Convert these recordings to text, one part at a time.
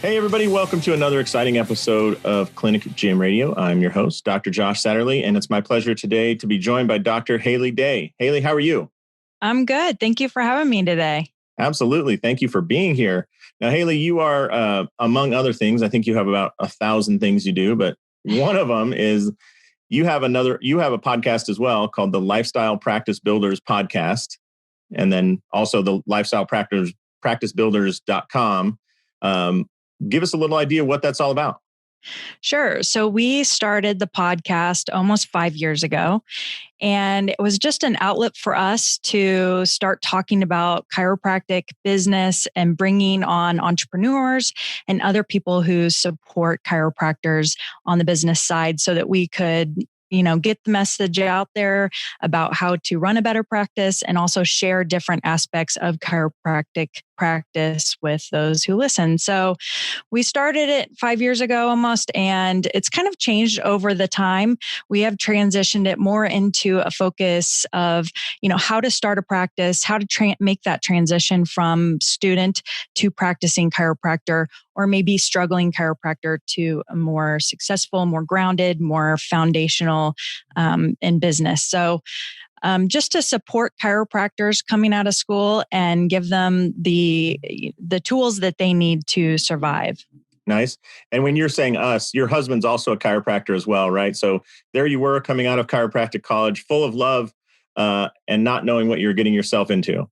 Hey, everybody. Welcome to another exciting episode of Clinic Gym Radio. I'm your host, Dr. Josh Satterley, and it's my pleasure today to be joined by Dr. Haley Day. Haley, how are you? I'm good. Thank you for having me today. Absolutely. Thank you for being here. Now, Haley, you are, among other things, I think you have about 1,000 things you do, but one of them is you have a podcast as well called the Lifestyle Practice Builders Podcast, and then also the Lifestyle Practice Builders.com. Give us a little idea what that's all about. Sure. So we started the podcast almost 5 years ago, and it was just an outlet for us to start talking about chiropractic business and bringing on entrepreneurs and other people who support chiropractors on the business side so that we could get the message out there about how to run a better practice and also share different aspects of chiropractic practice with those who listen. So we started it 5 years ago almost, and it's kind of changed over the time. We have transitioned it more into a focus of, how to start a practice, how to make that transition from student to practicing chiropractor, or maybe struggling chiropractor to a more successful, more grounded, more foundational in business. So just to support chiropractors coming out of school and give them the tools that they need to survive. Nice. And when you're saying us, your husband's also a chiropractor as well, right? So there you were coming out of chiropractic college, full of love and not knowing what you're getting yourself into.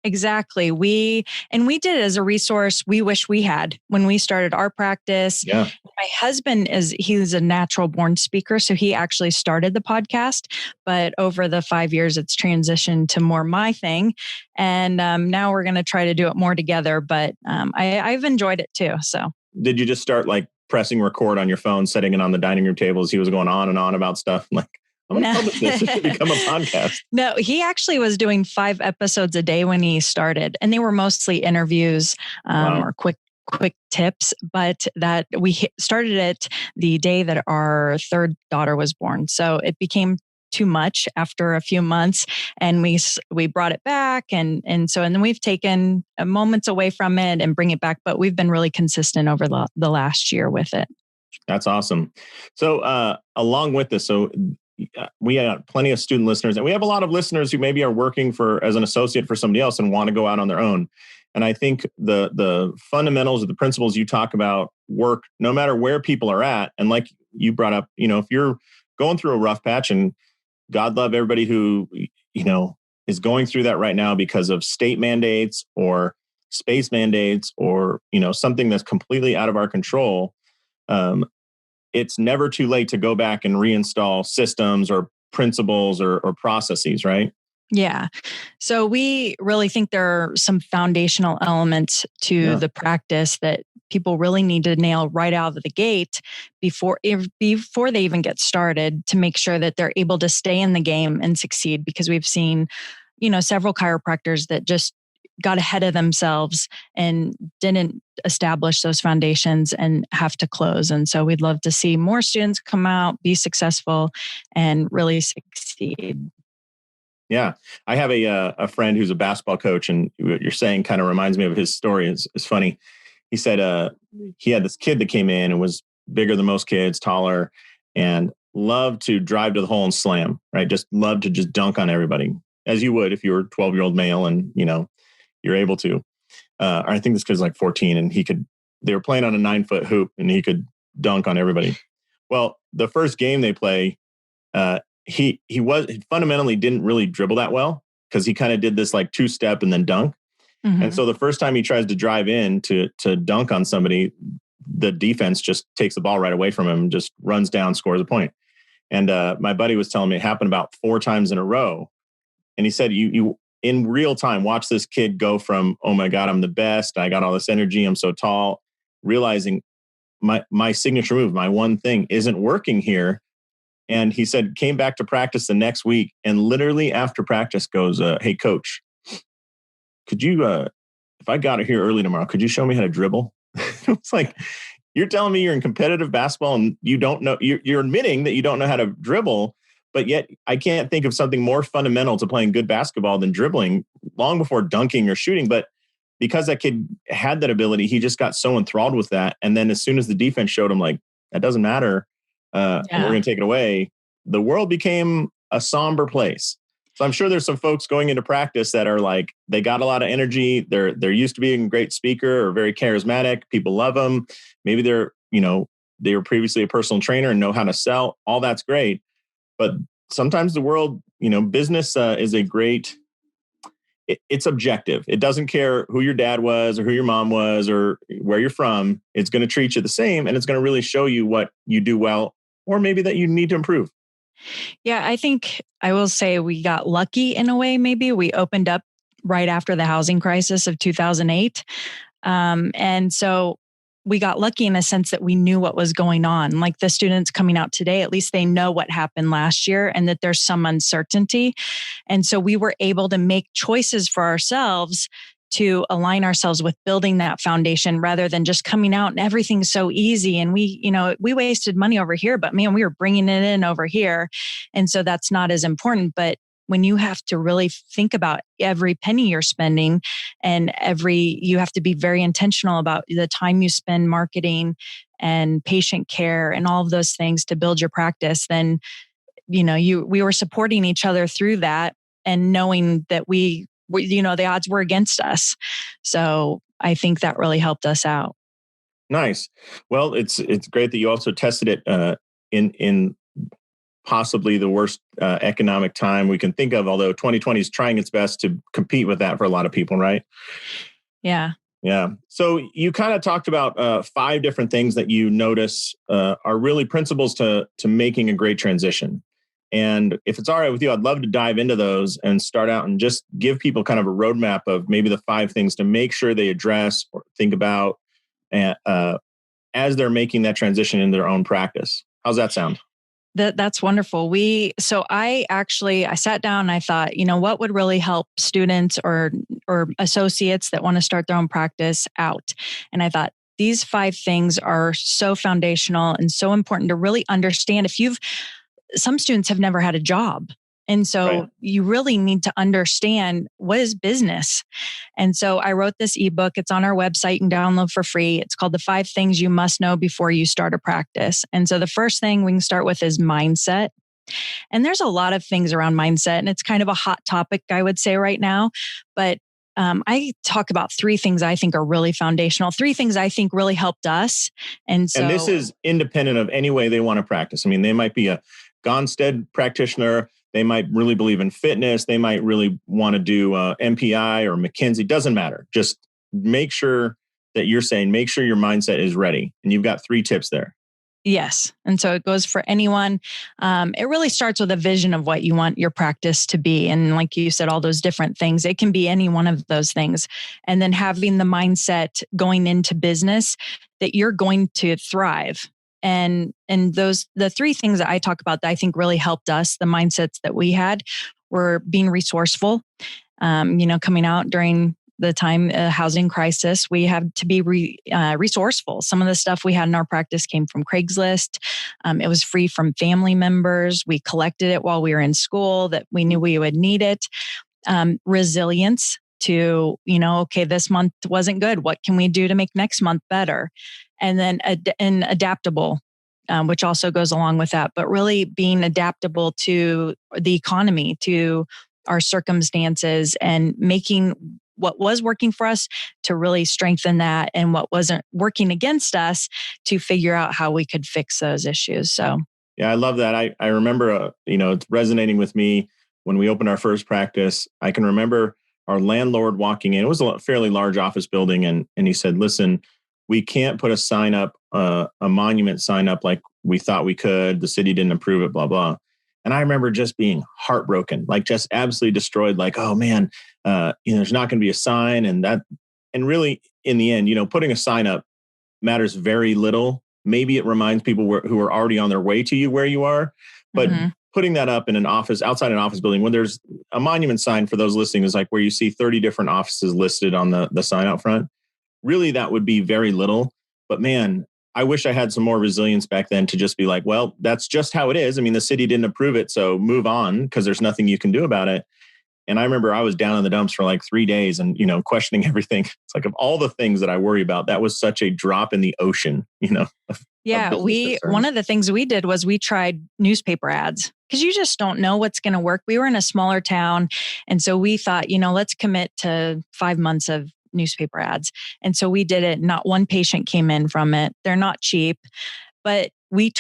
Exactly. We did it as a resource we wish we had when we started our practice. Yeah. My husband he's a natural born speaker. So he actually started the podcast, but over the 5 years, it's transitioned to more my thing. And now we're going to try to do it more together, but I've enjoyed it too. So did you just start like pressing record on your phone, setting it on the dining room table as he was going on and on about stuff? Like, I'm going to publish this. It should become a podcast. No, he actually was doing 5 episodes a day when he started, and they were mostly interviews or quick tips. But that we started it the day that our third daughter was born, so it became too much after a few months, and we brought it back, and then we've taken moments away from it and bring it back. But we've been really consistent over the last year with it. That's awesome. So along with this, we have plenty of student listeners, and we have a lot of listeners who maybe are working as an associate for somebody else and want to go out on their own. And I think the fundamentals of the principles you talk about work no matter where people are at. And like you brought up, if you're going through a rough patch, and God love everybody who, is going through that right now because of state mandates or space mandates or, something that's completely out of our control. It's never too late to go back and reinstall systems or principles or processes, right? Yeah. So we really think there are some foundational elements to the practice that people really need to nail right out of the gate before they even get started, to make sure that they're able to stay in the game and succeed. Because we've seen, several chiropractors that just got ahead of themselves and didn't establish those foundations and have to close. And so we'd love to see more students come out, be successful, and really succeed. Yeah. I have a friend who's a basketball coach, and what you're saying kind of reminds me of his story. It's funny. He said he had this kid that came in and was bigger than most kids, taller, and loved to drive to the hole and slam, right? Just loved to just dunk on everybody, as you would if you were a 12-year-old male and, you're able to. I think this kid's like 14, and they were playing on a 9-foot hoop, and he could dunk on everybody. Well, the first game they play, he fundamentally didn't really dribble that well, because he kind of did this like 2-step and then dunk. Mm-hmm. And so the first time he tries to drive in to dunk on somebody, the defense just takes the ball right away from him, just runs down, scores a point. And my buddy was telling me it happened about 4 times in a row. And he said, you in real time, watch this kid go from, oh my God, I'm the best, I got all this energy, I'm so tall, realizing my signature move, my one thing isn't working here. And he said, came back to practice the next week, and literally after practice goes, hey, coach, could you, if I got here early tomorrow, could you show me how to dribble? It's like, you're telling me you're in competitive basketball and you don't know, you're admitting that you don't know how to dribble, but yet I can't think of something more fundamental to playing good basketball than dribbling, long before dunking or shooting. But because that kid had that ability, he just got so enthralled with that. And then as soon as the defense showed him like, that doesn't matter, and we're going to take it away, the world became a somber place. So I'm sure there's some folks going into practice that are like, they got a lot of energy. They're used to being a great speaker or very charismatic. People love them. Maybe they were previously a personal trainer and know how to sell. All that's great. But sometimes the world, business is a great, it's objective. It doesn't care who your dad was or who your mom was or where you're from. It's going to treat you the same, and it's going to really show you what you do well, or maybe that you need to improve. Yeah, I think I will say we got lucky in a way. Maybe we opened up right after the housing crisis of 2008. And so we got lucky in a sense that we knew what was going on. Like the students coming out today, at least they know what happened last year and that there's some uncertainty. And so we were able to make choices for ourselves to align ourselves with building that foundation rather than just coming out and everything's so easy. And we wasted money over here, but man, we were bringing it in over here. And so that's not as important. But when you have to really think about every penny you're spending and you have to be very intentional about the time you spend marketing and patient care and all of those things to build your practice, then, we were supporting each other through that and knowing that the odds were against us. So I think that really helped us out. Nice. Well, it's great that you also tested it in possibly the worst economic time we can think of, although 2020 is trying its best to compete with that for a lot of people, right? Yeah. Yeah. So you kind of talked about 5 different things that you notice are really principles to making a great transition. And if it's all right with you, I'd love to dive into those and start out and just give people kind of a roadmap of maybe the 5 things to make sure they address or think about as they're making that transition in their own practice. How's that sound? That's wonderful. I sat down and I thought, what would really help students or associates that want to start their own practice out? And I thought these 5 things are so foundational and so important to really understand. Some students have never had a job. And so you really need to understand what is business. And so I wrote this ebook. It's on our website. You can download for free. It's called The 5 Things You Must Know Before You Start a Practice. And so the first thing we can start with is mindset. And there's a lot of things around mindset, and it's kind of a hot topic, I would say right now. But I talk about 3 things I think are really foundational, 3 things I think really helped us. And this is independent of any way they want to practice. I mean, they might be a Gonstead practitioner. They might really believe in fitness. They might really want to do MPI or McKinsey. Doesn't matter. Just make sure that make sure your mindset is ready. And you've got 3 tips there. Yes. And so it goes for anyone. It really starts with a vision of what you want your practice to be. And like you said, all those different things, it can be any one of those things. And then having the mindset going into business that you're going to thrive. And the 3 things that I talk about that I think really helped us, the mindsets that we had, were being resourceful. Coming out during the time housing crisis, we had to be resourceful. Some of the stuff we had in our practice came from Craigslist. It was free from family members. We collected it while we were in school that we knew we would need it. Resilience to, okay, this month wasn't good. What can we do to make next month better? And then adaptable, which also goes along with that, but really being adaptable to the economy, to our circumstances, and making what was working for us to really strengthen that, and what wasn't working against us to figure out how we could fix those issues. So, yeah, I love that. I remember, it's resonating with me when we opened our first practice. I can remember our landlord walking in. It was a fairly large office building. And he said, listen, we can't put a sign up, a monument sign up like we thought we could. The city didn't approve it, blah, blah. And I remember just being heartbroken, like just absolutely destroyed, like, oh man, there's not going to be a sign. And really in the end, putting a sign up matters very little. Maybe it reminds people who are already on their way to you where you are, but putting that up in an office, outside an office building, when there's a monument sign, for those listening, is like where you see 30 different offices listed on the sign out front. Really, that would be very little. But man, I wish I had some more resilience back then to just be like, well, that's just how it is. I mean, the city didn't approve it, so move on because there's nothing you can do about it. And I remember I was down in the dumps for like 3 days and, questioning everything. It's like, of all the things that I worry about, that was such a drop in the ocean, Yeah, one of the things we did was we tried newspaper ads because you just don't know what's going to work. We were in a smaller town. And so we thought, let's commit to 5 months of newspaper ads. And so we did it. Not one patient came in from it. They're not cheap, but we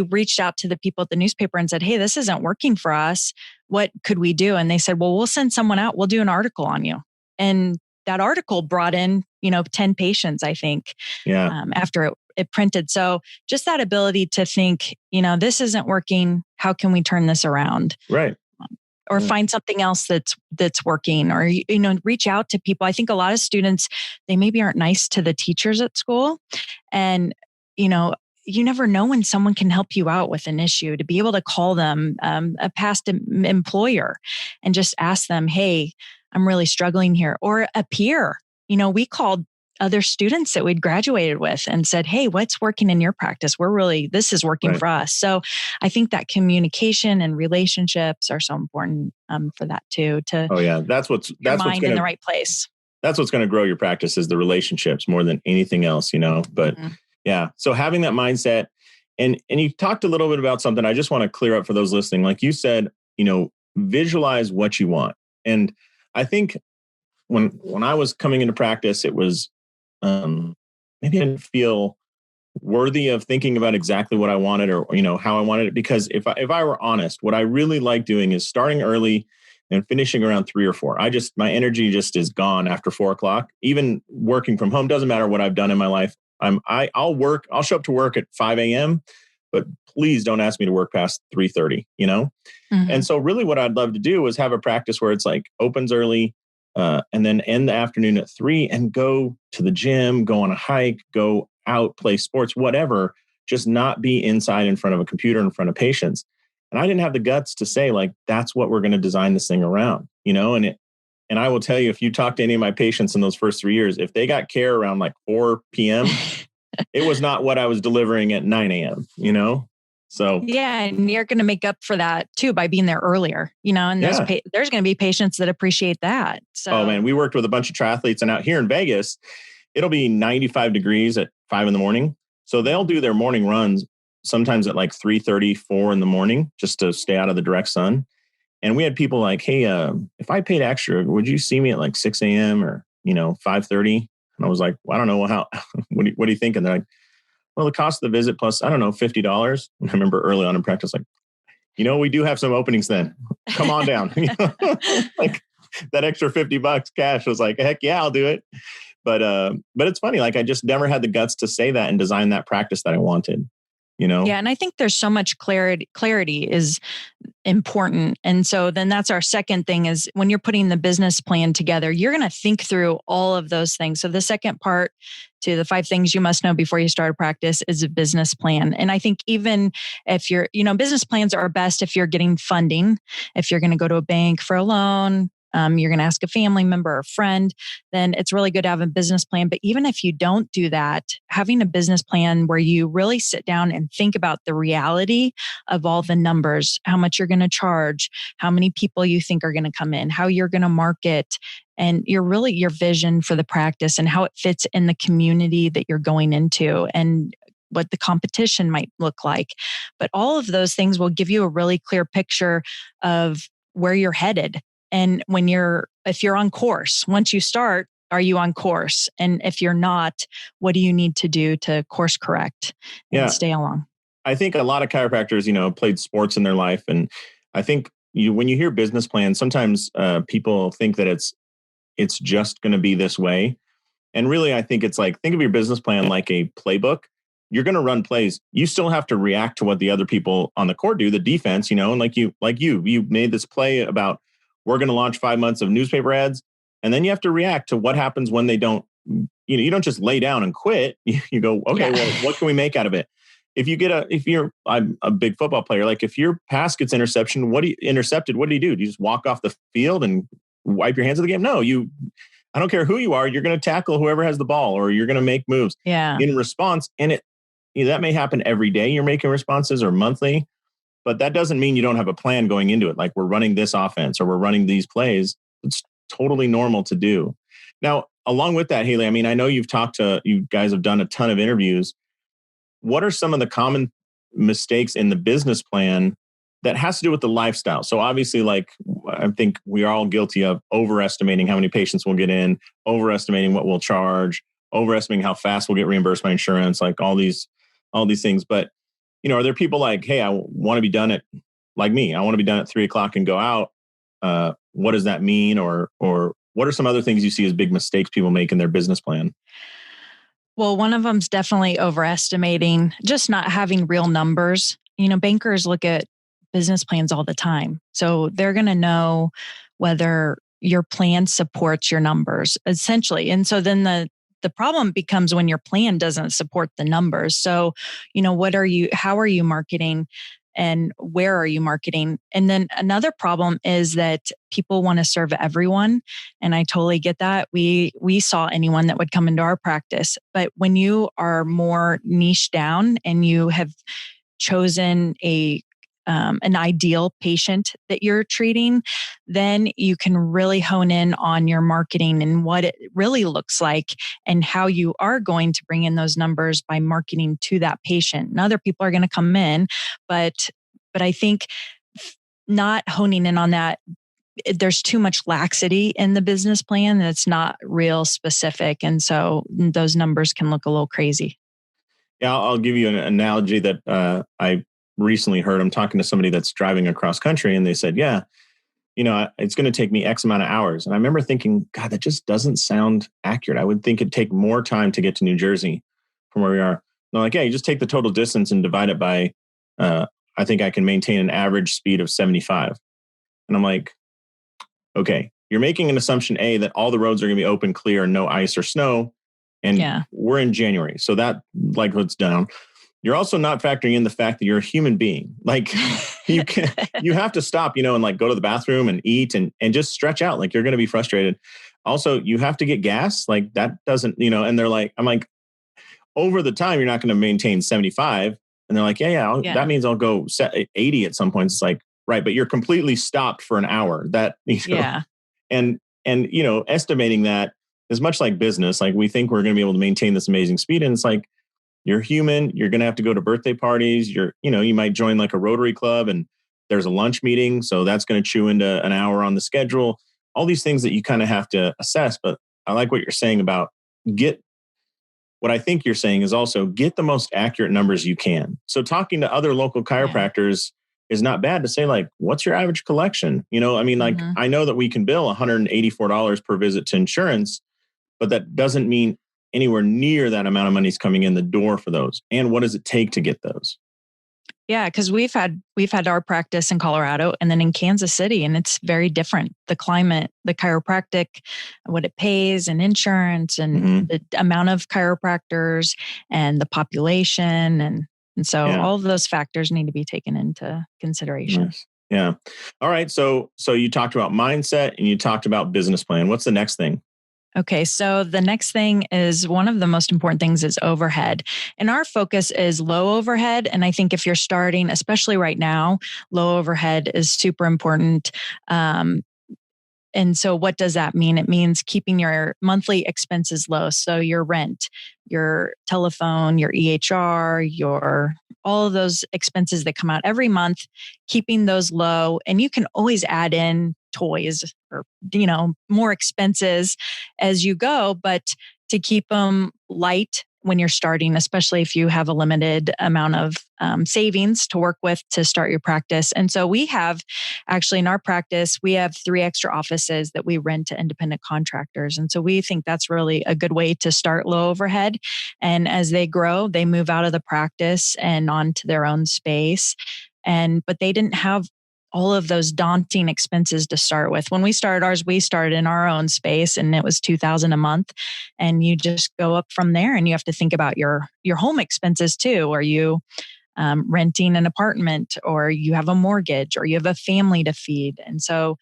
reached out to the people at the newspaper and said, hey, this isn't working for us. What could we do? And they said, well, we'll send someone out. We'll do an article on you. And that article brought in, 10 patients, I think, after it printed. So just that ability to think, this isn't working. How can we turn this around? Right. Or find something else that's working, or, reach out to people. I think a lot of students, they maybe aren't nice to the teachers at school. And, you never know when someone can help you out with an issue, to be able to call them, a past employer, and just ask them, hey, I'm really struggling here. Or a peer. We called other students that we'd graduated with and said, hey, what's working in your practice? this is working for us. So I think that communication and relationships are so important for that too. That's what's in the right place. That's what's going to grow your practice, is the relationships more than anything else, but yeah. So having that mindset, and you talked a little bit about something I just want to clear up for those listening. Like you said, visualize what you want. And I think when I was coming into practice, it was, maybe I didn't feel worthy of thinking about exactly what I wanted, or, how I wanted it. Because if I were honest, what I really like doing is starting early and finishing around 3 or 4. My energy just is gone after 4 o'clock. Even working from home, doesn't matter what I've done in my life. I'll show up to work at 5 a.m., but please don't ask me to work past 3:30, And so really what I'd love to do is have a practice where it's like opens early, and then end the afternoon at 3, and go to the gym, go on a hike, go out, play sports, whatever, just not be inside in front of a computer in front of patients. And I didn't have the guts to say, like, that's what we're going to design this thing around, and I will tell you, if you talk to any of my patients in those first 3 years, if they got care around like 4 p.m., it was not what I was delivering at 9 a.m., So yeah, and you're going to make up for that too by being there earlier, and there's going to be patients that appreciate that. So, oh man, we worked with a bunch of triathletes, and out here in Vegas, it'll be 95 degrees at 5 a.m. So they'll do their morning runs sometimes at like 3:30, 4 a.m, just to stay out of the direct sun. And we had people like, hey, if I paid extra, would you see me at like 6 a.m. or, 5:30? And I was like, well, I don't know what are you thinking? They're like, well, the cost of the visit plus, I don't know, $50. And I remember early on in practice, like, we do have some openings then. Come on down. Like that extra $50 cash was like, heck yeah, I'll do it. But it's funny. Like I just never had the guts to say that and design that practice that I wanted. Yeah. And I think there's so much clarity is important. And so then that's our second thing, is when you're putting the business plan together, you're going to think through all of those things. So the second part to the 5 things you must know before you start a practice is a business plan. And I think even if you're, business plans are best if you're getting funding, if you're going to go to a bank for a loan, you're going to ask a family member or a friend, then it's really good to have a business plan. But even if you don't do that, having a business plan where you really sit down and think about the reality of all the numbers, how much you're going to charge, how many people you think are going to come in, how you're going to market, and your vision for the practice and how it fits in the community that you're going into, and what the competition might look like. But all of those things will give you a really clear picture of where you're headed. And if you're on course, once you start, are you on course? And if you're not, what do you need to do to course correct and stay along? I think a lot of chiropractors, played sports in their life. And I think when you hear business plans, sometimes people think that it's just going to be this way. And really, I think it's like, think of your business plan like a playbook. You're going to run plays. You still have to react to what the other people on the court do, the defense, and like you made this play about, we're going to launch 5 months of newspaper ads. And then you have to react to what happens when they don't, you don't just lay down and quit. You go, okay, well, what can we make out of it? I'm a big football player. Like if your pass gets intercepted, what do you do? Do you just walk off the field and wipe your hands of the game? No, I don't care who you are. You're going to tackle whoever has the ball, or you're going to make moves in response. And that may happen every day. You're making responses, or monthly. but that doesn't mean you don't have a plan going into it. Like we're running this offense or we're running these plays. It's totally normal to do. Now, along with that, Haley, I mean, I know you guys have done a ton of interviews. What are some of the common mistakes in the business plan that has to do with the lifestyle? So obviously, like I think we are all guilty of overestimating how many patients we'll get in, overestimating what we'll charge, overestimating how fast we'll get reimbursed by insurance, like all these things. But, are there people like, hey, I want to be done at, like me, I want to be done at 3:00 and go out. What does that mean? Or what are some other things you see as big mistakes people make in their business plan? Well, one of them is definitely overestimating, just not having real numbers. Bankers look at business plans all the time. So they're going to know whether your plan supports your numbers, essentially. And so then the problem becomes when your plan doesn't support the numbers. So, how are you marketing? And where are you marketing? And then another problem is that people want to serve everyone. And I totally get that. We saw anyone that would come into our practice. But when you are more niche down and you have chosen an ideal patient that you're treating, then you can really hone in on your marketing and what it really looks like and how you are going to bring in those numbers by marketing to that patient. And other people are going to come in, but I think not honing in on that, there's too much laxity in the business plan that's not real specific. And so those numbers can look a little crazy. Yeah, I'll give you an analogy that I recently heard. I'm talking to somebody that's driving across country and they said, yeah, it's going to take me X amount of hours. And I remember thinking, God, that just doesn't sound accurate. I would think it'd take more time to get to New Jersey from where we are. And they're like, yeah, you just take the total distance and divide it by, I think I can maintain an average speed of 75. And I'm like, okay, you're making an assumption A, that all the roads are going to be open, clear, and no ice or snow. And we're in January. So that like what's down. You're also not factoring in the fact that you're a human being. Like you have to stop, and like go to the bathroom and eat and just stretch out. Like you're going to be frustrated. Also, you have to get gas. Like that doesn't, and they're like, I'm like, over the time, you're not going to maintain 75. And they're like, yeah. That means I'll go 80 at some point. It's like, right. But you're completely stopped for an hour. That, and estimating that is much like business. Like we think we're going to be able to maintain this amazing speed. And it's like, you're human. You're going to have to go to birthday parties. You might join like a Rotary Club and there's a lunch meeting. So that's going to chew into an hour on the schedule. All these things that you kind of have to assess. But I like what you're saying about what I think you're saying is also get the most accurate numbers you can. So talking to other local chiropractors is not bad to say like, what's your average collection? Like I know that we can bill $184 per visit to insurance, but that doesn't mean anywhere near that amount of money is coming in the door for those. And what does it take to get those? Yeah, because we've had our practice in Colorado and then in Kansas City, and it's very different. The climate, the chiropractic, what it pays, and insurance, and the amount of chiropractors, and the population, and so all of those factors need to be taken into consideration. Nice. Yeah. All right. So you talked about mindset and you talked about business plan. What's the next thing? Okay, so the next thing is one of the most important things is overhead. And our focus is low overhead. And I think if you're starting, especially right now, low overhead is super important. And so what does that mean? It means keeping your monthly expenses low. So your rent, your telephone, your EHR, all of those expenses that come out every month, keeping those low. And you can always add in toys or, more expenses as you go, but to keep them light when you're starting, especially if you have a limited amount of savings to work with to start your practice. And so we have actually in our practice, we have 3 extra offices that we rent to independent contractors. And so we think that's really a good way to start low overhead. And as they grow, they move out of the practice and onto their own space. But they didn't have all of those daunting expenses to start with. When we started ours, we started in our own space and it was $2,000 a month. And you just go up from there and you have to think about your home expenses too. Are you renting an apartment, or you have a mortgage, or you have a family to feed? And so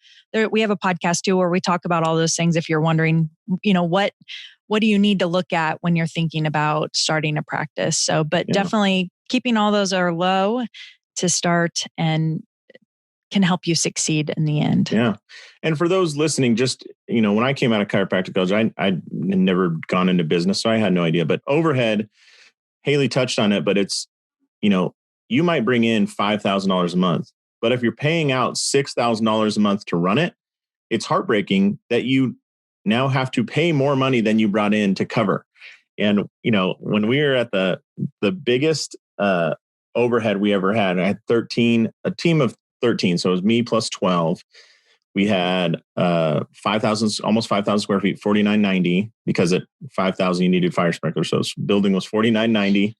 we have a podcast too where we talk about all those things. If you're wondering, what do you need to look at when you're thinking about starting a practice? So, but definitely keeping all those are low to start and can help you succeed in the end. Yeah. And for those listening, just, when I came out of chiropractic college, I'd never gone into business, so I had no idea. But overhead, Haley touched on it, but it's, you might bring in $5,000 a month, but if you're paying out $6,000 a month to run it, it's heartbreaking that you now have to pay more money than you brought in to cover. And, when we were at the biggest overhead we ever had, I had a team of 13. So it was me plus 12. We had 5,000, almost 5,000 square feet, 4,990, because at 5,000 you needed fire sprinklers. So building was 4,990.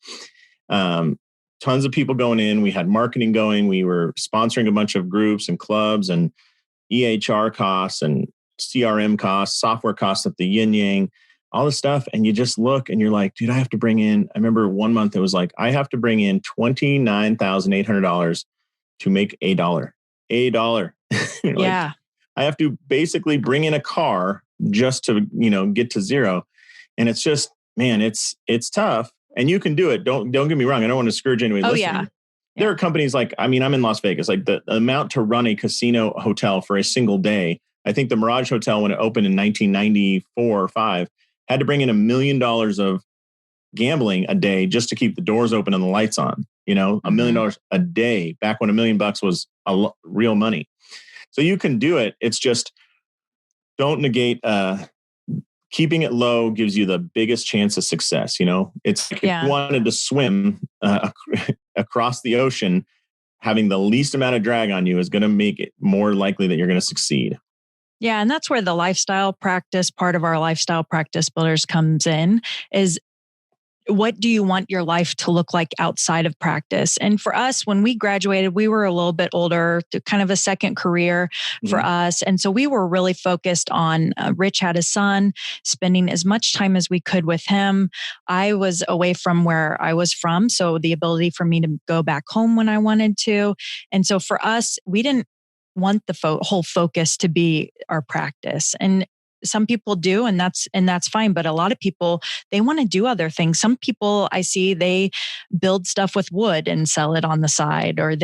Tons of people going in. We had marketing going. We were sponsoring a bunch of groups and clubs and EHR costs and CRM costs, software costs at the yin yang, all this stuff. And you just look and you're like, dude, I have to bring in, I remember one month it was like, I have to bring in $29,800 to make $1. Yeah. Like, I have to basically bring in a car just to, get to zero. And it's just, man, it's tough, and you can do it. Don't get me wrong. I don't want to discourage anybody listening. Yeah. There are companies like, I'm in Las Vegas, like the amount to run a casino hotel for a single day. I think the Mirage Hotel, when it opened in 1994 or 5, had to bring in $1 million of gambling a day just to keep the doors open and the lights on. $1 million a day back when $1 million was real money. So you can do it. It's just, don't negate. Keeping it low gives you the biggest chance of success. It's like if you wanted to swim across the ocean, having the least amount of drag on you is going to make it more likely that you're going to succeed. Yeah. And that's where the lifestyle practice, part of our lifestyle practice builders comes in, is what do you want your life to look like outside of practice? And for us, when we graduated, we were a little bit older, kind of a second career for us. And so we were really focused on, Rich had a son, spending as much time as we could with him. I was away from where I was from, so the ability for me to go back home when I wanted to. And so for us, we didn't want the whole focus to be our practice. And some people do, and that's fine. But a lot of people, they want to do other things. Some people I see, they build stuff with wood and sell it on the side, or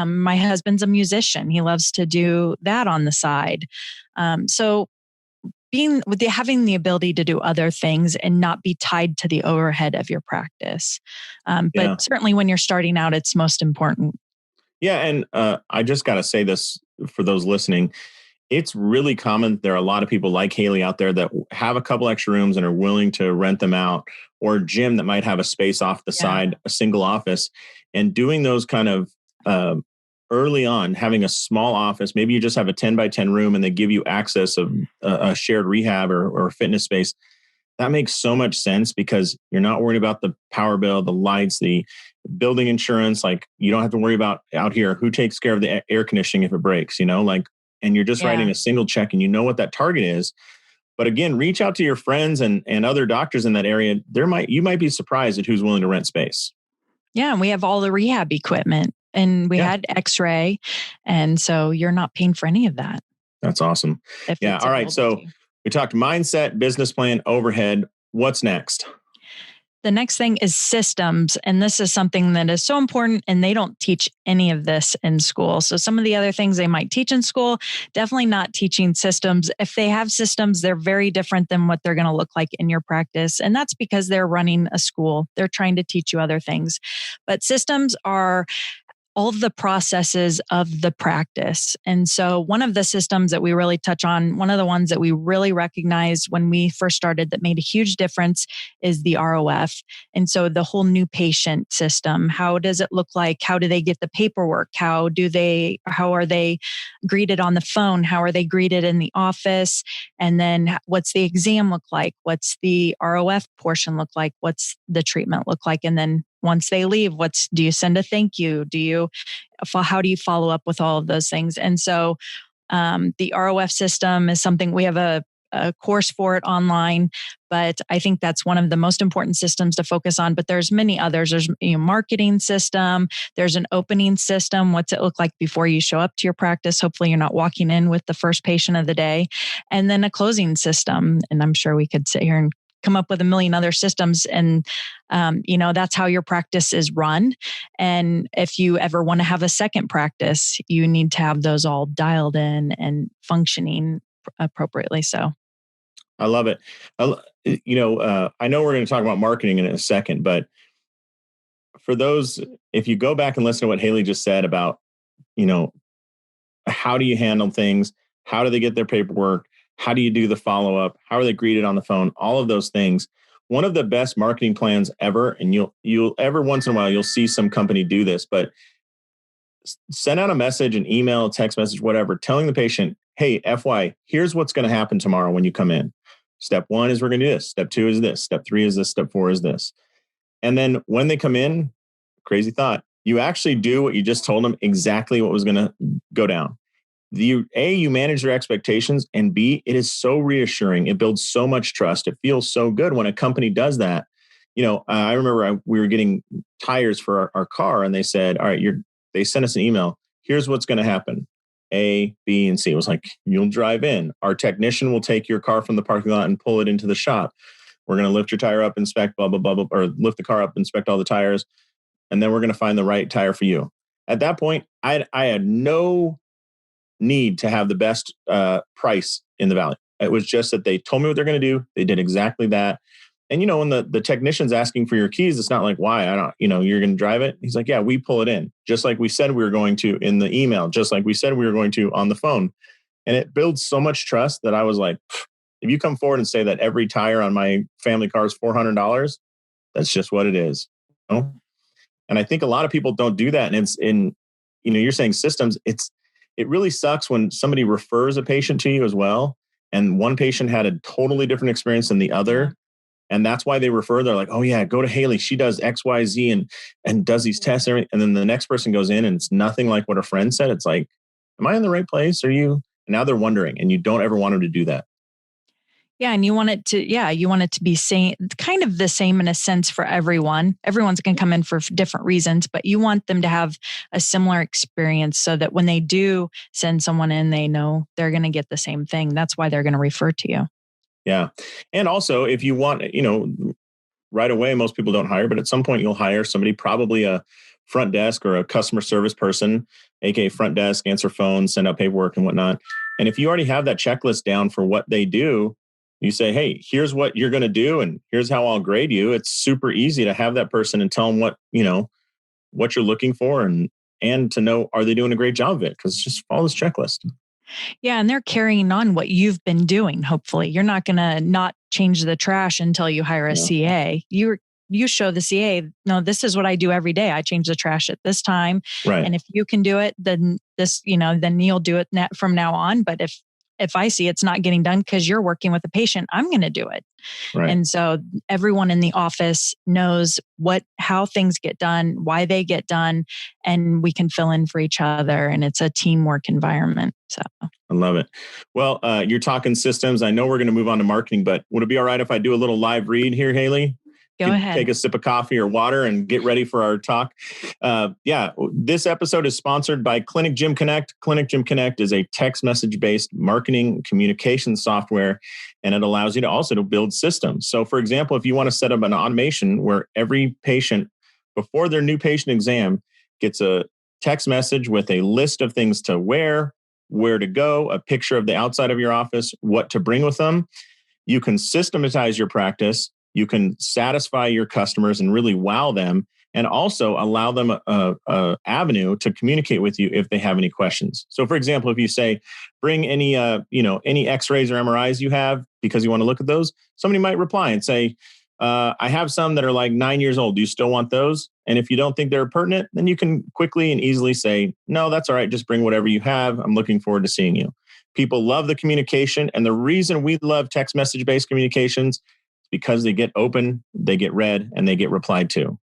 my husband's a musician. He loves to do that on the side. So having the ability to do other things and not be tied to the overhead of your practice. But certainly when you're starting out, it's most important. Yeah. And I just got to say this for those listening. It's really common. There are a lot of people like Haley out there that have a couple extra rooms and are willing to rent them out, or a gym that might have a space off the side, a single office, and doing those kind of early on, having a small office. Maybe you just have a 10 by 10 room and they give you access of a shared rehab or fitness space. That makes so much sense because you're not worried about the power bill, the lights, the building insurance. Like, you don't have to worry about out here who takes care of the air conditioning if it breaks, and you're just writing a single check and you know what that target is. But again, reach out to your friends and other doctors in that area. You might be surprised at who's willing to rent space. Yeah. And we have all the rehab equipment, and we had X-ray. And so you're not paying for any of that. That's awesome. Yeah. All right. So we talked mindset, business plan, overhead. What's next? The next thing is systems. And this is something that is so important, and they don't teach any of this in school. So some of the other things they might teach in school, definitely not teaching systems. If they have systems, they're very different than what they're going to look like in your practice. And that's because they're running a school. They're trying to teach you other things. But systems are all of the processes of the practice. And so one of the systems that we really touch on, one of the ones that we really recognized when we first started that made a huge difference, is the ROF. And so the whole new patient system, how does it look like? How do they get the paperwork? How are they greeted on the phone? How are they greeted in the office? And then what's the exam look like? What's the ROF portion look like? What's the treatment look like? And then once they leave, do you send a thank you? How do you follow up with all of those things? And so the ROF system is something we have a course for it online, but I think that's one of the most important systems to focus on. But there's many others. There's a marketing system. There's an opening system. What's it look like before you show up to your practice? Hopefully you're not walking in with the first patient of the day. And then a closing system. And I'm sure we could sit here and come up with a million other systems, and that's how your practice is run. And if you ever want to have a second practice, you need to have those all dialed in and functioning appropriately. So I love it. I know we're going to talk about marketing in a second, but for those, if you go back and listen to what Haley just said about, how do you handle things? How do they get their paperwork? How do you do the follow-up? How are they greeted on the phone? All of those things. One of the best marketing plans ever, and you'll every once in a while, you'll see some company do this, but send out a message, an email, a text message, whatever, telling the patient, hey, FY, here's what's going to happen tomorrow when you come in. Step 1 is we're going to do this. Step 2 is this. Step 3 is this. Step 4 is this. And then when they come in, crazy thought, you actually do what you just told them, exactly what was going to go down. You manage their expectations, and B, it is so reassuring. It builds so much trust. It feels so good when a company does that. I remember we were getting tires for our car, and they said, all right, they sent us an email. Here's what's going to happen. A, B, and C. It was like, you'll drive in. Our technician will take your car from the parking lot and pull it into the shop. We're going to lift your tire up, inspect, blah, blah, blah, blah, or lift the car up, inspect all the tires. And then we're going to find the right tire for you. At that point, I had no need to have the best price in the valley. It was just that they told me what they're going to do. They did exactly that. And, when the technician's asking for your keys, it's not like, why? You're going to drive it. He's like, yeah, we pull it in. Just like we said we were going to in the email, just like we said we were going to on the phone. And it builds so much trust that I was like, if you come forward and say that every tire on my family car is $400, that's just what it is. And I think a lot of people don't do that. And it's you're saying systems, it really sucks when somebody refers a patient to you as well. And one patient had a totally different experience than the other. And that's why they refer. They're like, oh yeah, go to Haley. She does X, Y, Z and does these tests. And then the next person goes in and it's nothing like what a friend said. It's like, am I in the right place? Are you? And now they're wondering, and you don't ever want them to do that. Yeah. And you want it to be kind of the same in a sense for everyone. Everyone's going to come in for different reasons, but you want them to have a similar experience so that when they do send someone in, they know they're going to get the same thing. That's why they're going to refer to you. Yeah. And also if you want, right away, most people don't hire, but at some point you'll hire somebody, probably a front desk or a customer service person, aka front desk, answer phones, send out paperwork and whatnot. And if you already have that checklist down for what they do, you say, hey, here's what you're going to do, and here's how I'll grade you. It's super easy to have that person and tell them what you're looking for, and to know, are they doing a great job of it? Because just follow this checklist. Yeah. And they're carrying on what you've been doing. Hopefully you're not going to not change the trash until you hire a CA. You show the CA, no, this is what I do every day. I change the trash at this time. Right. And if you can do it, then then you'll do it from now on. But if I see it's not getting done because you're working with a patient, I'm going to do it. Right. And so everyone in the office knows how things get done, why they get done, and we can fill in for each other. And it's a teamwork environment. So I love it. Well, you're talking systems. I know we're going to move on to marketing, but would it be all right if I do a little live read here, Haley? Go ahead. Take a sip of coffee or water and get ready for our talk. This episode is sponsored by Clinic Gym Connect. Clinic Gym Connect is a text message-based marketing communication software, and it allows you to also build systems. So, for example, if you want to set up an automation where every patient, before their new patient exam, gets a text message with a list of things to wear, where to go, a picture of the outside of your office, what to bring with them, you can systematize your practice. You can satisfy your customers and really wow them, and also allow them a avenue to communicate with you if they have any questions. So, for example, if you say, bring any X-rays or MRIs you have because you want to look at those, somebody might reply and say, I have some that are like 9 years old. Do you still want those? And if you don't think they're pertinent, then you can quickly and easily say, no, that's all right. Just bring whatever you have. I'm looking forward to seeing you. People love the communication. And the reason we love text message-based communications because they get open, they get read, and they get replied to.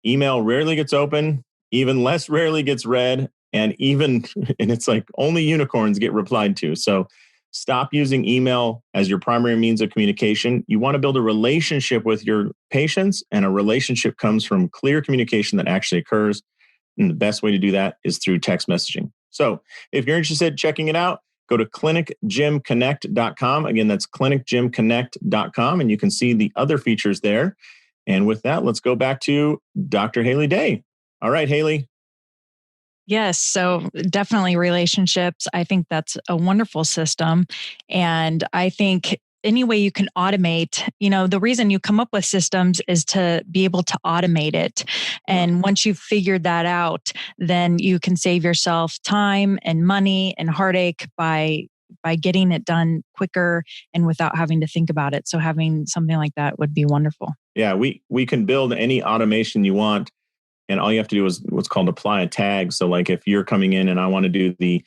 Email rarely gets open, even less rarely gets read, and it's like only unicorns get replied to. So stop using email as your primary means of communication. You want to build a relationship with your patients, and a relationship comes from clear communication that actually occurs. And the best way to do that is through text messaging. So if you're interested in checking it out, Go to clinicgymconnect.com. Again, that's clinicgymconnect.com, and you can see the other features there. And with that, let's go back to Dr. Haley Day. All right, Haley. Yes. So definitely relationships. I think that's a wonderful system. And I think any way you can automate, the reason you come up with systems is to be able to automate it. And once you've figured that out, then you can save yourself time and money and heartache by getting it done quicker and without having to think about it. So having something like that would be wonderful. Yeah, we can build any automation you want. And all you have to do is what's called apply a tag. So like if you're coming in and I want to do the,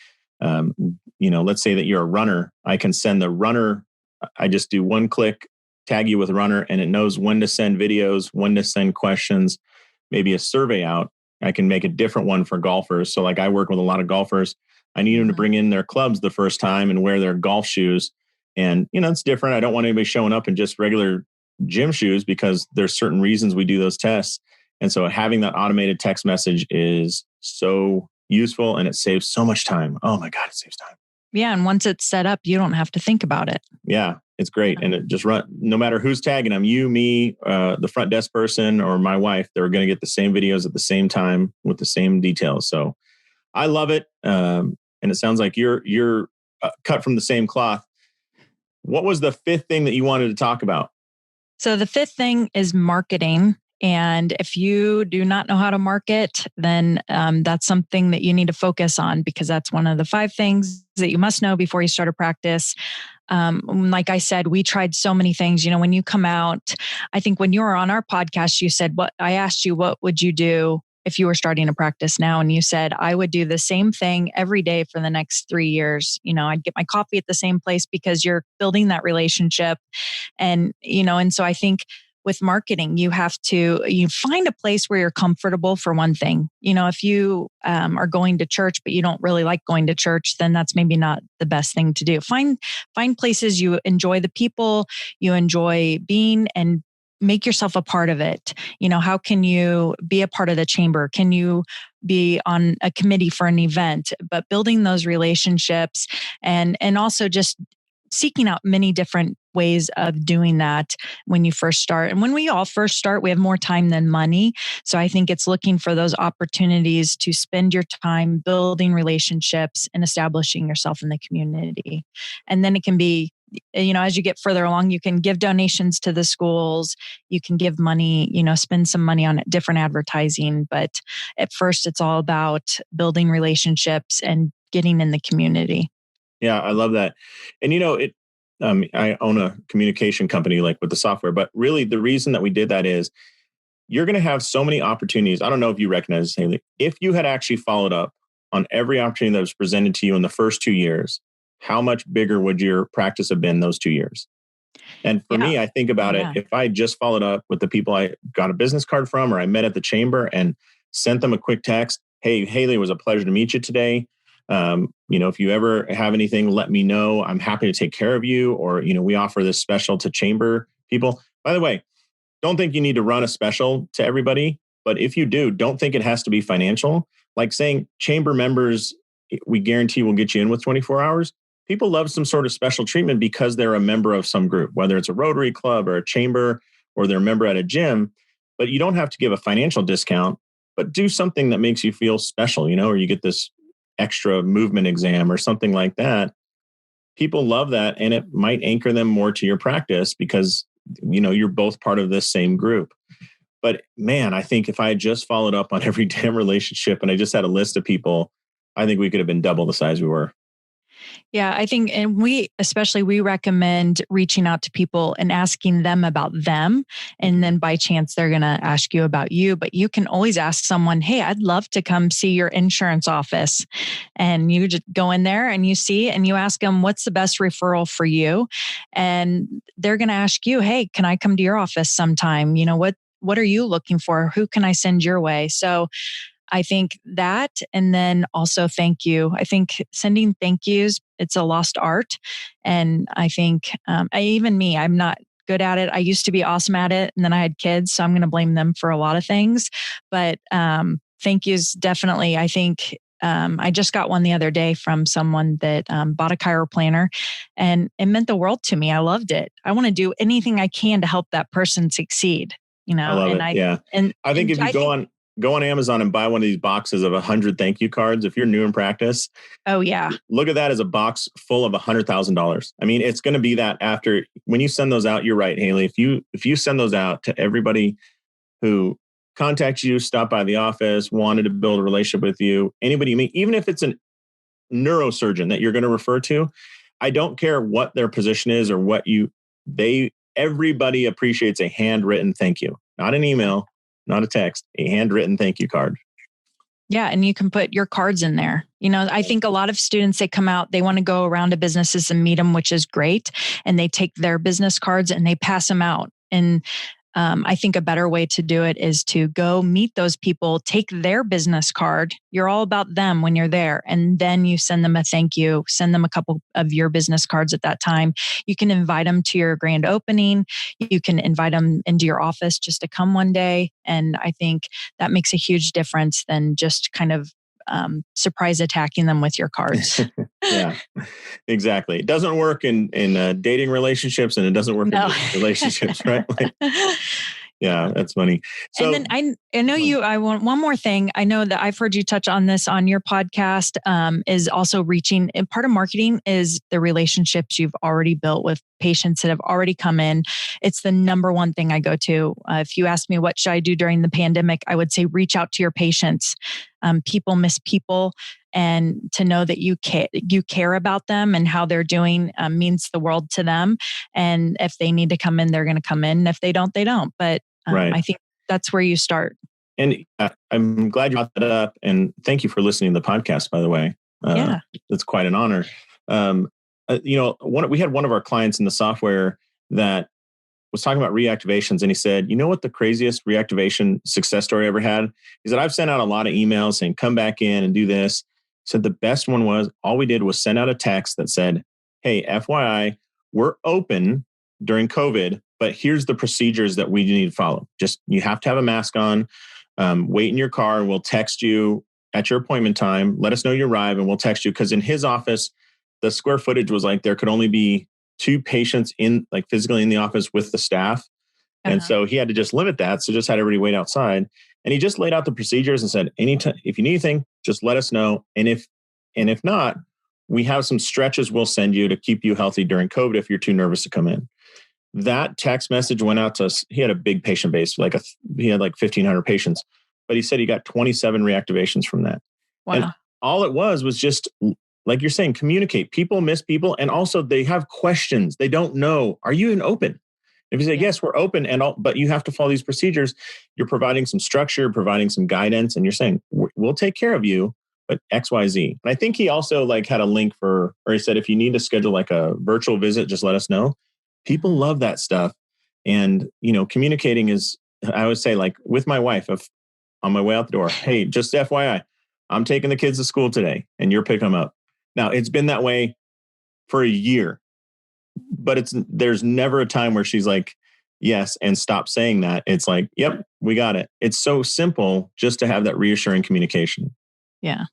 let's say that you're a runner, I can send the runner. I just do one click, tag you with runner, and it knows when to send videos, when to send questions, maybe a survey out. I can make a different one for golfers. So like I work with a lot of golfers. I need them to bring in their clubs the first time and wear their golf shoes. And, it's different. I don't want anybody showing up in just regular gym shoes because there's certain reasons we do those tests. And so having that automated text message is so useful and it saves so much time. Oh my God, it saves time. Yeah. And once it's set up, you don't have to think about it. Yeah, it's great. And it just no matter who's tagging them, you, me, the front desk person or my wife, they're going to get the same videos at the same time with the same details. So I love it. And it sounds like you're cut from the same cloth. What was the fifth thing that you wanted to talk about? So the fifth thing is marketing. And if you do not know how to market, then that's something that you need to focus on because that's one of the 5 things that you must know before you start a practice. Like I said, we tried so many things. When you come out, I think when you were on our podcast, you said, I asked you, what would you do if you were starting a practice now? And you said, I would do the same thing every day for the next 3 years. I'd get my coffee at the same place because you're building that relationship. And so I think with marketing, you find a place where you're comfortable for one thing. If you are going to church, but you don't really like going to church, then that's maybe not the best thing to do. Find places you enjoy the people, you enjoy being, and make yourself a part of it. How can you be a part of the chamber? Can you be on a committee for an event? But building those relationships and also just seeking out many different ways of doing that when you first start. And when we all first start, we have more time than money. So I think it's looking for those opportunities to spend your time building relationships and establishing yourself in the community. And then it can be, as you get further along, you can give donations to the schools, you can give money, spend some money on different advertising. But at first, it's all about building relationships and getting in the community. Yeah, I love that. And I own a communication company like with the software, but really the reason that we did that is you're going to have so many opportunities. I don't know if you recognize this, Haley. If you had actually followed up on every opportunity that was presented to you in the first 2 years, how much bigger would your practice have been those 2 years? And for me, I think about it, if I just followed up with the people I got a business card from or I met at the chamber and sent them a quick text, hey, Haley, it was a pleasure to meet you today. If you ever have anything, let me know. I'm happy to take care of you. Or, we offer this special to chamber people. By the way, don't think you need to run a special to everybody. But if you do, don't think it has to be financial. Like saying chamber members, we guarantee we'll get you in with 24 hours. People love some sort of special treatment because they're a member of some group, whether it's a Rotary Club or a chamber or they're a member at a gym. But you don't have to give a financial discount, but do something that makes you feel special, or you get this extra movement exam or something like that. People love that. And it might anchor them more to your practice because, you're both part of this same group. But man, I think if I had just followed up on every damn relationship and I just had a list of people, I think we could have been double the size we were. Yeah, I think, and we recommend reaching out to people and asking them about them. And then by chance, they're going to ask you about you. But you can always ask someone, hey, I'd love to come see your insurance office. And you just go in there and you see, and you ask them, what's the best referral for you? And they're going to ask you, hey, can I come to your office sometime? What are you looking for? Who can I send your way? So I think that, and then also thank you. I think sending thank yous, it's a lost art. And I think, I'm not good at it. I used to be awesome at it. And then I had kids, so I'm going to blame them for a lot of things. But thank yous definitely, I think, I just got one the other day from someone that bought a chiroplanner, and it meant the world to me. I loved it. I want to do anything I can to help that person succeed. I love and it. Yeah. and I think and if you go on Amazon and buy one of these boxes of 100 thank you cards, if you're new in practice, oh yeah, look at that as a box full of $100,000. I mean, it's going to be that after when you send those out. You're right, Haley. If you send those out to everybody who contacts you, stop by the office, wanted to build a relationship with you, anybody you meet, even if it's a neurosurgeon that you're going to refer to, I don't care what their position is or everybody appreciates a handwritten thank you, not an email, not a text, a handwritten thank you card. Yeah. And you can put your cards in there. I think a lot of students, they come out, they want to go around to businesses and meet them, which is great. And they take their business cards and they pass them out. And I think a better way to do it is to go meet those people, take their business card. You're all about them when you're there. And then you send them a thank you, send them a couple of your business cards at that time. You can invite them to your grand opening. You can invite them into your office just to come one day. And I think that makes a huge difference than just kind of surprise attacking them with your cards. Yeah, exactly. It doesn't work in dating relationships, and it doesn't work in business relationships, right? Yeah, that's funny. So, and then I know I want one more thing. I know that I've heard you touch on this on your podcast, is also reaching, and part of marketing is the relationships you've already built with patients that have already come in. It's the number one thing I go to. If you ask me what should I do during the pandemic, I would say reach out to your patients. People miss people. And to know that you care about them and how they're doing means the world to them. And if they need to come in, they're going to come in. And if they don't, they don't. But right. I think that's where you start. And I'm glad you brought that up. And thank you for listening to the podcast, by the way. Yeah. It's quite an honor. We had one of our clients in the software that was talking about reactivations. And he said, you know what the craziest reactivation success story I ever had? He said, I've sent out a lot of emails saying, come back in and do this. He said the best one was all we did was send out a text that said, hey, FYI, we're open during COVID, but here's the procedures that we need to follow. Just, you have to have a mask on, wait in your car, and we'll text you at your appointment time. Let us know you arrive and we'll text you. Because in his office, the square footage was like there could only be 2 patients physically in the office with the staff. Uh-huh. And so he had to just limit that. So just had everybody wait outside. And he just laid out the procedures and said, anytime, if you need anything, just let us know. And if not, we have some stretches we'll send you to keep you healthy during COVID if you're too nervous to come in. That text message went out to us. He had a big patient base, he had 1,500 patients, but he said he got 27 reactivations from that. Wow. And all it was just, like you're saying, communicate. People miss people. And also they have questions. They don't know, are you open? If you say, yes, we're open, but you have to follow these procedures, you're providing some structure, providing some guidance, and you're saying, we'll take care of you, but X, Y, Z. And I think he also had a link or he said, if you need to schedule a virtual visit, just let us know. People love that stuff. And, communicating is, I would say, with my wife, if on my way out the door, hey, just FYI, I'm taking the kids to school today and you're picking them up. Now, it's been that way for a year. But there's never a time where she's like, yes, and stop saying that. It's like, yep, we got it. It's so simple just to have that reassuring communication. Yeah.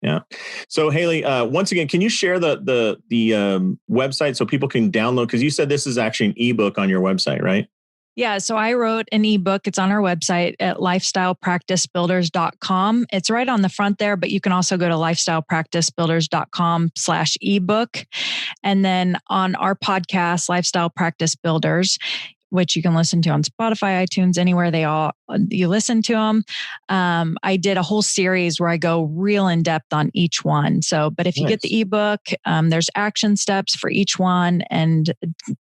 Yeah. So Haley, once again, can you share the website so people can download? Because you said this is actually an ebook on your website, right? Yeah. So I wrote an ebook. It's on our website at lifestylepracticebuilders.com. It's right on the front there, but you can also go to lifestylepracticebuilders.com/ebook. And then on our podcast, Lifestyle Practice Builders, which you can listen to on Spotify, iTunes, anywhere you listen to them. I did a whole series where I go real in depth on each one. So, but if you get the ebook, there's action steps for each one, and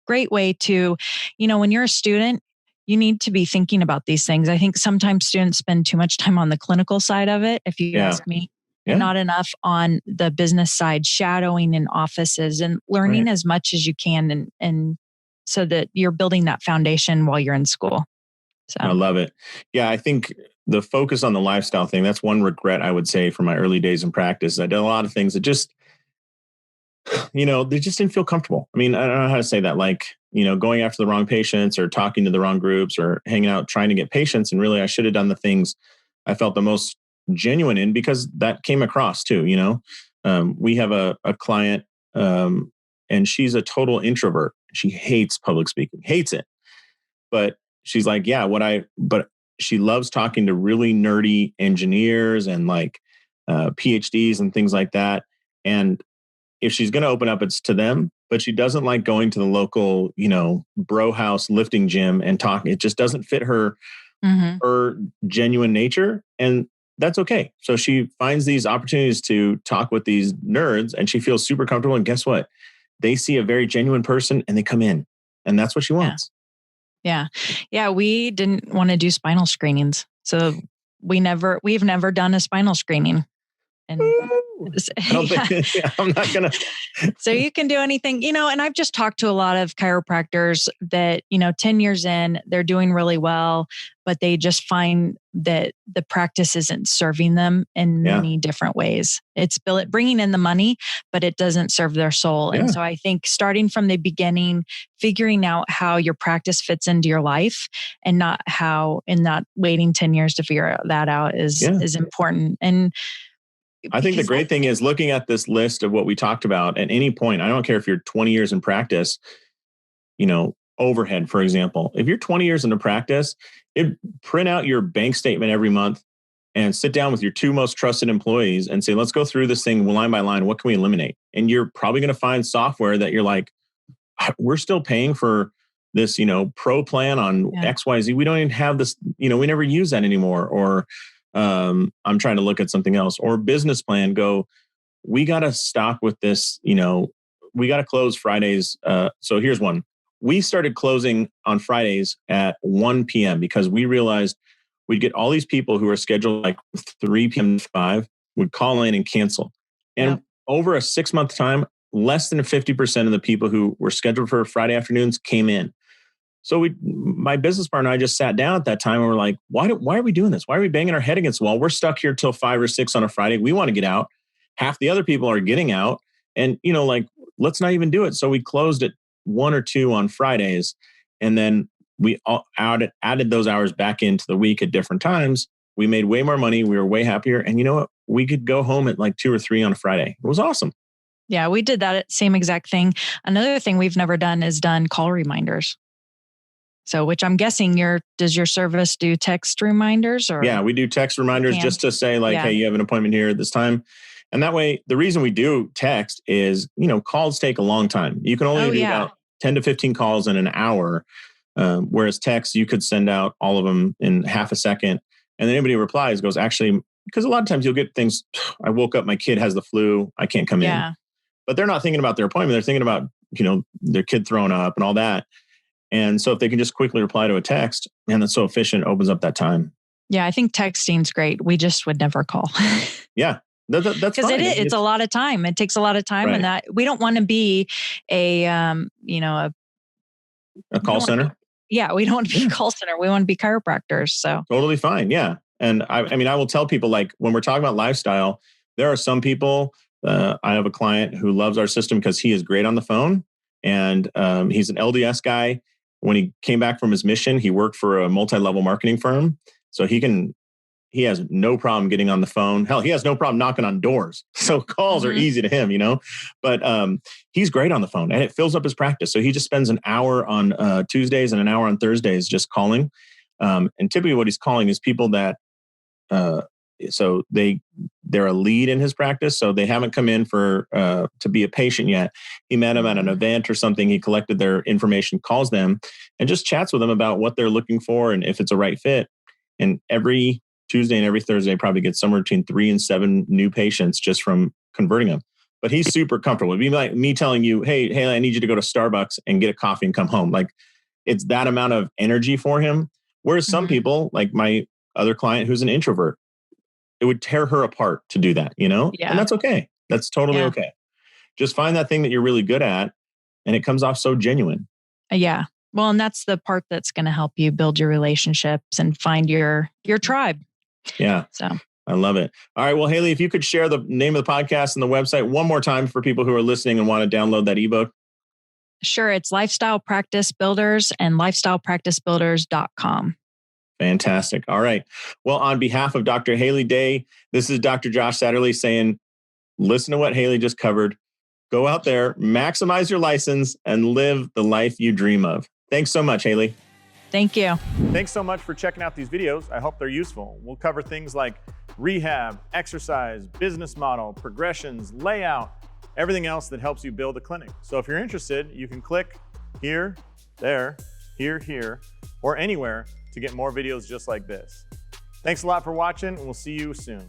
great way to, when you're a student, you need to be thinking about these things. I think sometimes students spend too much time on the clinical side of it, if you ask me, and not enough on the business side, shadowing in offices and learning as much as you can, and so that you're building that foundation while you're in school. So I love it. Yeah, I think the focus on the lifestyle thing, that's one regret I would say from my early days in practice. I did a lot of things that just, they just didn't feel comfortable. I mean, I don't know how to say that, going after the wrong patients or talking to the wrong groups or hanging out, trying to get patients. And really, I should have done the things I felt the most genuine in, because that came across too, we have a client, and she's a total introvert. She hates public speaking, hates it. But she's like, but she loves talking to really nerdy engineers and like PhDs and things like that. And if she's going to open up, it's to them, but she doesn't like going to the local, bro house lifting gym and talking. It just doesn't fit her, her genuine nature. And that's okay. So she finds these opportunities to talk with these nerds, and she feels super comfortable. And guess what? They see a very genuine person and they come in, and that's what she wants. Yeah. We didn't want to do spinal screenings. So we've never done a spinal screening. And I don't think I'm not going to. So you can do anything, and I've just talked to a lot of chiropractors that, 10 years in, they're doing really well, but they just find that the practice isn't serving them in many different ways. It's bringing in the money, but it doesn't serve their soul. And so I think starting from the beginning, figuring out how your practice fits into your life and not waiting 10 years to figure that out is important. And I think the great thing is looking at this list of what we talked about at any point. I don't care if you're 20 years in practice, overhead, for example. If you're 20 years into practice, print out your bank statement every month and sit down with your 2 most trusted employees and say, let's go through this thing line by line. What can we eliminate? And you're probably going to find software that you're like, we're still paying for this, pro plan on XYZ. We don't even have this, we never use that anymore. Or I'm trying to look at something else, or business plan. We got to stop with this. We got to close Fridays. So here's one. We started closing on Fridays at 1 p.m. because we realized we'd get all these people who are scheduled like 3 p.m. to 5 would call in and cancel. And over a 6-month time, less than 50% of the people who were scheduled for Friday afternoons came in. So my business partner and I just sat down at that time and we're like, why are we doing this? Why are we banging our head against the wall? We're stuck here till 5 or 6 on a Friday. We want to get out. Half the other people are getting out, and let's not even do it. So we closed at 1 or 2 on Fridays, and then we added those hours back into the week at different times. We made way more money. We were way happier. And you know what? We could go home at like 2 or 3 on a Friday. It was awesome. Yeah, we did that same exact thing. Another thing we've never done is done call reminders. So, which I'm guessing does your service do text reminders? Or we do text reminders just to say like, hey, you have an appointment here at this time. And that way, the reason we do text is, calls take a long time. You can only do about 10 to 15 calls in an hour. Whereas text, you could send out all of them in half a second. And then anybody replies goes, actually, because a lot of times you'll get things, I woke up, my kid has the flu, I can't come in. But they're not thinking about their appointment. They're thinking about, their kid throwing up and all that. And so if they can just quickly reply to a text, man, that's so efficient, it opens up that time. Yeah, I think texting's great. We just would never call. That's because it's a lot of time. It takes a lot of time, and that we don't want to be a call center. We don't want to be a call center. We want to be chiropractors. So totally fine. Yeah. And I will tell people, like, when we're talking about lifestyle, there are some people, I have a client who loves our system because he is great on the phone, and he's an LDS guy. When he came back from his mission, he worked for a multi-level marketing firm. So he has no problem getting on the phone. Hell, he has no problem knocking on doors. So calls are easy to him, but he's great on the phone, and it fills up his practice. So he just spends an hour on Tuesdays and an hour on Thursdays just calling. And typically what he's calling is people that, so they're a lead in his practice. So they haven't come in to be a patient yet. He met them at an event or something. He collected their information, calls them, and just chats with them about what they're looking for and if it's a right fit. And every Tuesday and every Thursday probably gets somewhere between 3 and 7 new patients just from converting them. But he's super comfortable. It'd be like me telling you, hey, I need you to go to Starbucks and get a coffee and come home. Like, it's that amount of energy for him. Whereas some people, like my other client who's an introvert, it would tear her apart to do that, And that's okay. That's totally okay. Just find that thing that you're really good at, and it comes off so genuine. Yeah. Well, and that's the part that's going to help you build your relationships and find your tribe. Yeah. So I love it. All right. Well, Haley, if you could share the name of the podcast and the website one more time for people who are listening and want to download that ebook. Sure. It's Lifestyle Practice Builders and lifestylepracticebuilders.com. Fantastic. All right. Well, on behalf of Dr. Haley Day, this is Dr. Josh Satterley saying, listen to what Haley just covered. Go out there, maximize your license, and live the life you dream of. Thanks so much, Haley. Thank you. Thanks so much for checking out these videos. I hope they're useful. We'll cover things like rehab, exercise, business model, progressions, layout, everything else that helps you build a clinic. So if you're interested, you can click here, there, here, or anywhere to get more videos just like this. Thanks a lot for watching, and we'll see you soon.